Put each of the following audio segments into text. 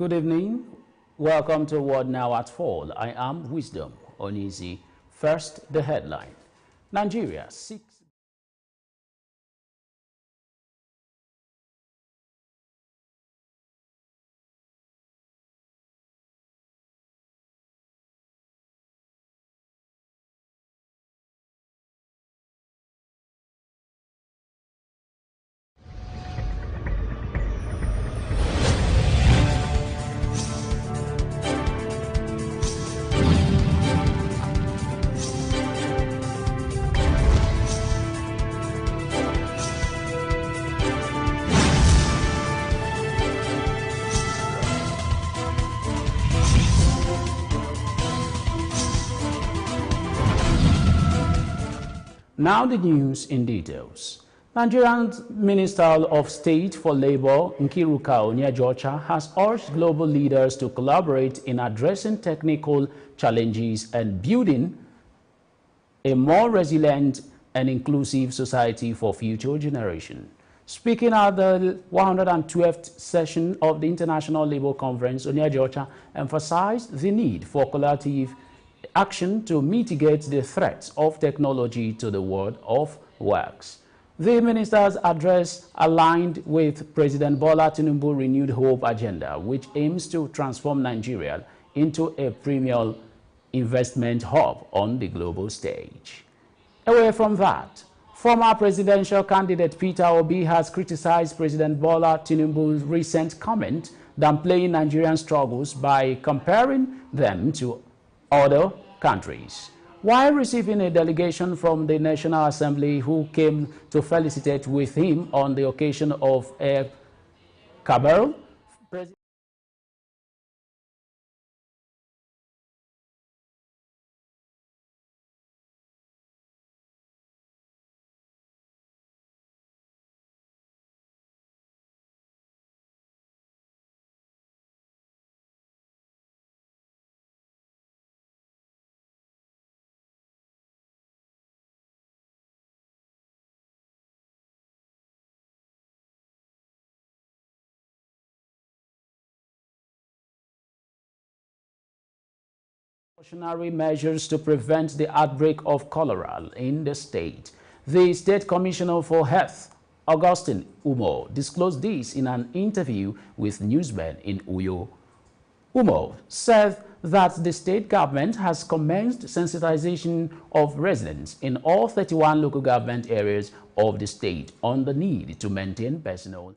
Good evening. Welcome to Word Now at 4. I am Wisdom Onizi. First, the headline. Nigeria seeks. Now the news in details. Nigerian Minister of State for Labor, Nkiruka Onyejocha, has urged global leaders to collaborate in addressing technical challenges and building a more resilient and inclusive society for future generations. Speaking at the 112th session of the International Labour Conference, Onyejocha emphasized the need for collaborative action to mitigate the threats of technology to the world of works. The minister's address aligned with President Bola Tinubu's renewed hope agenda, which aims to transform Nigeria into a premier investment hub on the global stage. Away from that, former presidential candidate Peter Obi has criticized President Bola Tinubu's recent comment downplaying Nigerian struggles by comparing them to other countries. While receiving a delegation from the National Assembly who came to felicitate with him on the occasion of a Kabul, precautionary measures to prevent the outbreak of cholera in the state. The State Commissioner for Health, Augustine Umo, disclosed this in an interview with newsmen in Uyo. Umo said that the state government has commenced sensitization of residents in all 31 local government areas of the state on the need to maintain personal.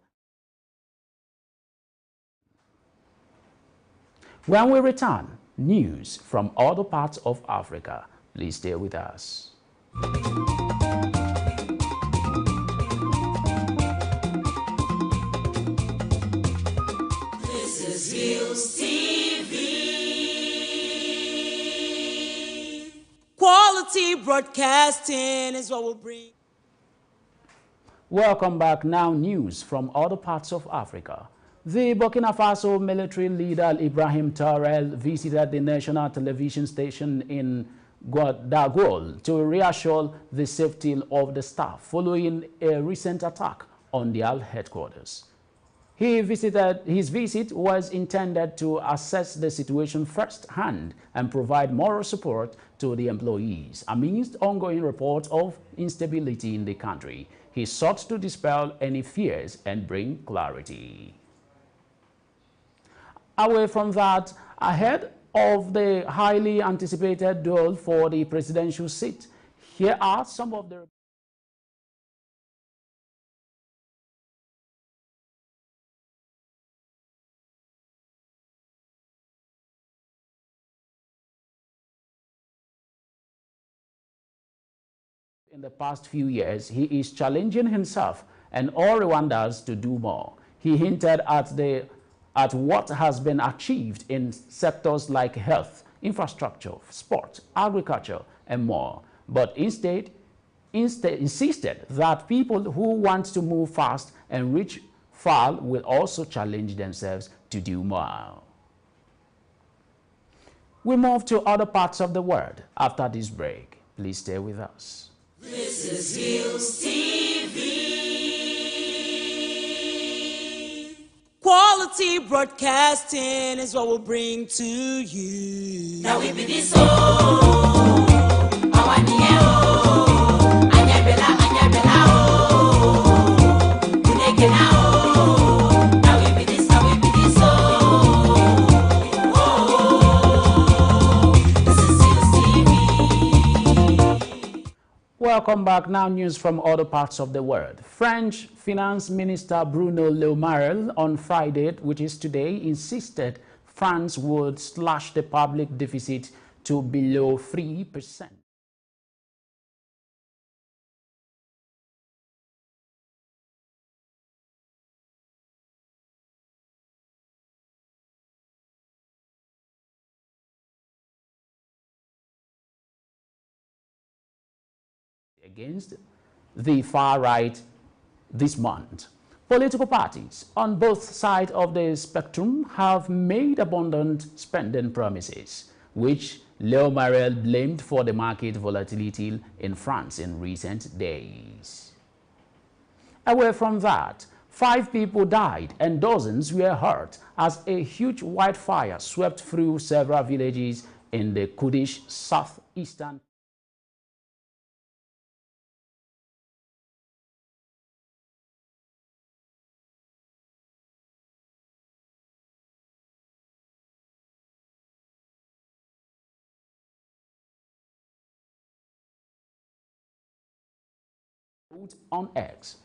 When we return, news from other parts of Africa. Please stay with us. This is Hillstv. Quality broadcasting is what we'll bring. Welcome back. Now news from other parts of Africa. The Burkina Faso military leader Ibrahim Traoré visited the national television station in Dagol to reassure the safety of the staff following a recent attack on their headquarters. His visit was intended to assess the situation firsthand and provide moral support to the employees amidst ongoing reports of instability in the country. He sought to dispel any fears and bring clarity. Away from that, ahead of the highly anticipated duel for the presidential seat, here are some of the in the past few years. He is challenging himself and all Rwandans to do more. He hinted at what has been achieved in sectors like health, infrastructure, sport, agriculture, and more, but instead insisted that people who want to move fast and reach far will also challenge themselves to do more. We move to other parts of the world after this break. Please stay with us. This is Hillstv. Quality Quality broadcasting is what we'll bring to you. Now we be this oh, Welcome back. Now news from other parts of the world. French Finance Minister Bruno Le Maire on Friday, which is today, insisted France would slash the public deficit to below 3%. Against the far right this month. Political parties on both sides of the spectrum have made abundant spending promises, which Le Maire blamed for the market volatility in France in recent days. Away from that, 5 people died and dozens were hurt as a huge wildfire swept through several villages in the Kurdish southeastern on X.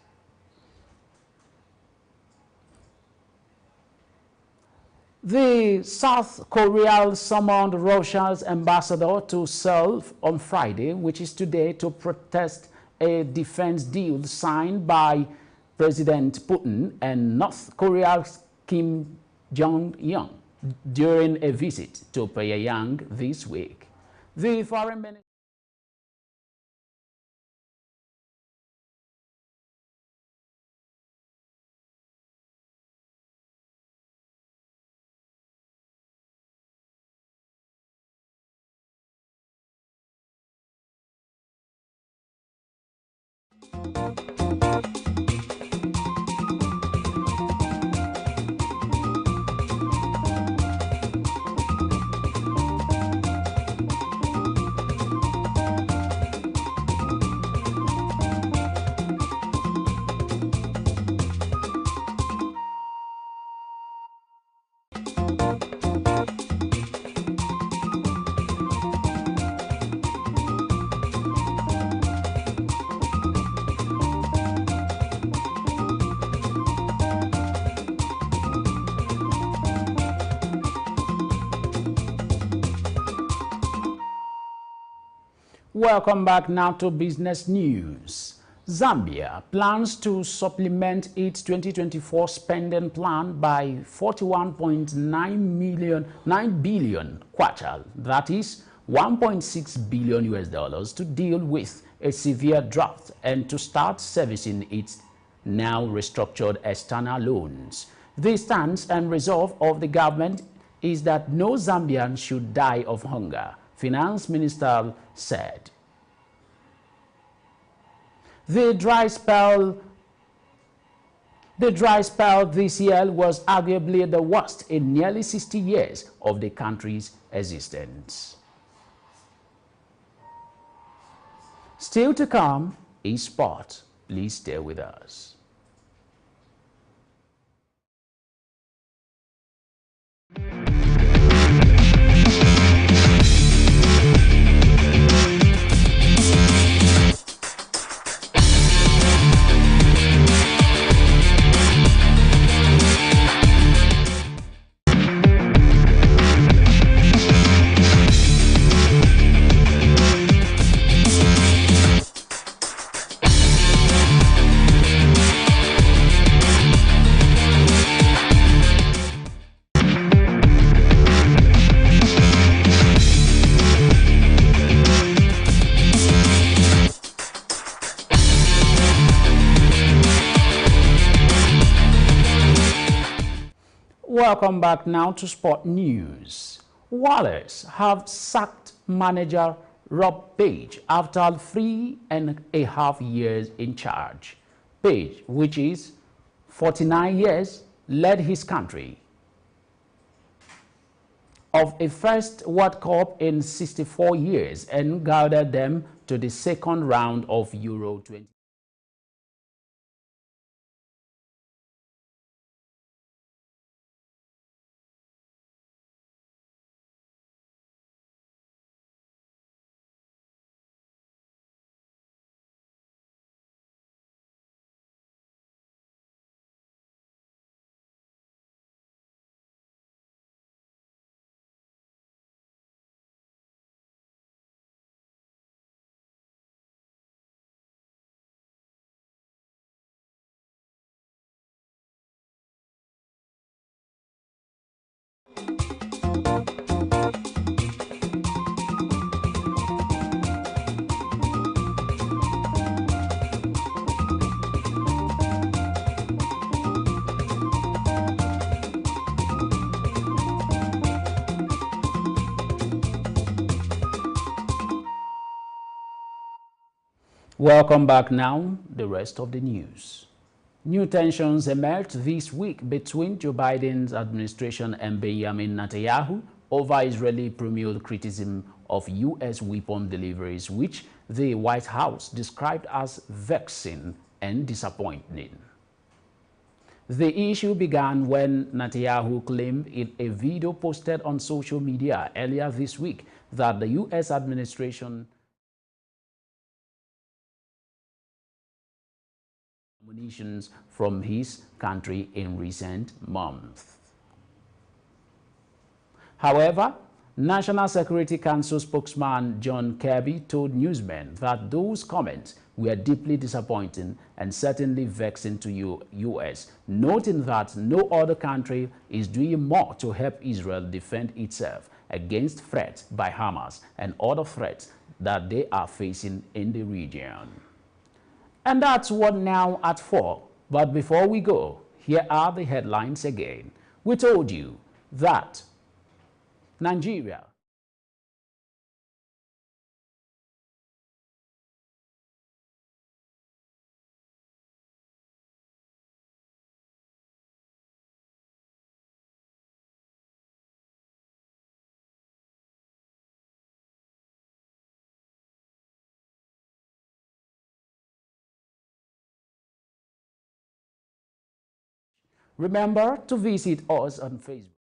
The South Korea summoned Russia's ambassador to Seoul on Friday, which is today, to protest a defense deal signed by President Putin and North Korea's Kim Jong-un during a visit to Pyongyang this week. The foreign minister Welcome back now to business news. Zambia plans to supplement its 2024 spending plan by 41.9 billion kwacha, that is $1.6 billion US, to deal with a severe drought and to start servicing its now restructured external loans. The stance and resolve of the government is that no Zambian should die of hunger, Finance Minister said. The dry spell this year was arguably the worst in nearly 60 years of the country's existence. Still to come is sport. Please stay with us. Welcome back now to sport news. Wallace have sacked manager Rob Page after 3.5 years in charge. Page, which is 49 years, led his country of a first World Cup in 64 years and guided them to the second round of Euro 20. Welcome back now, the rest of the news. New tensions emerged this week between Joe Biden's administration and Benjamin Netanyahu over Israeli premiered criticism of U.S. weapon deliveries, which the White House described as vexing and disappointing. The issue began when Netanyahu claimed in a video posted on social media earlier this week that the U.S. administration munitions from his country in recent months. However, National Security Council spokesman John Kirby told newsmen that those comments were deeply disappointing and certainly vexing to U.S., noting that no other country is doing more to help Israel defend itself against threats by Hamas and other threats that they are facing in the region. And that's what now at 4. But before we go, here are the headlines again. We told you that Nigeria Remember to visit us on Facebook.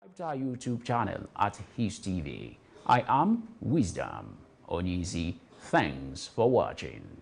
Subscribe to our YouTube channel at Hillstv. I am Wisdom Onyisi. Thanks for watching.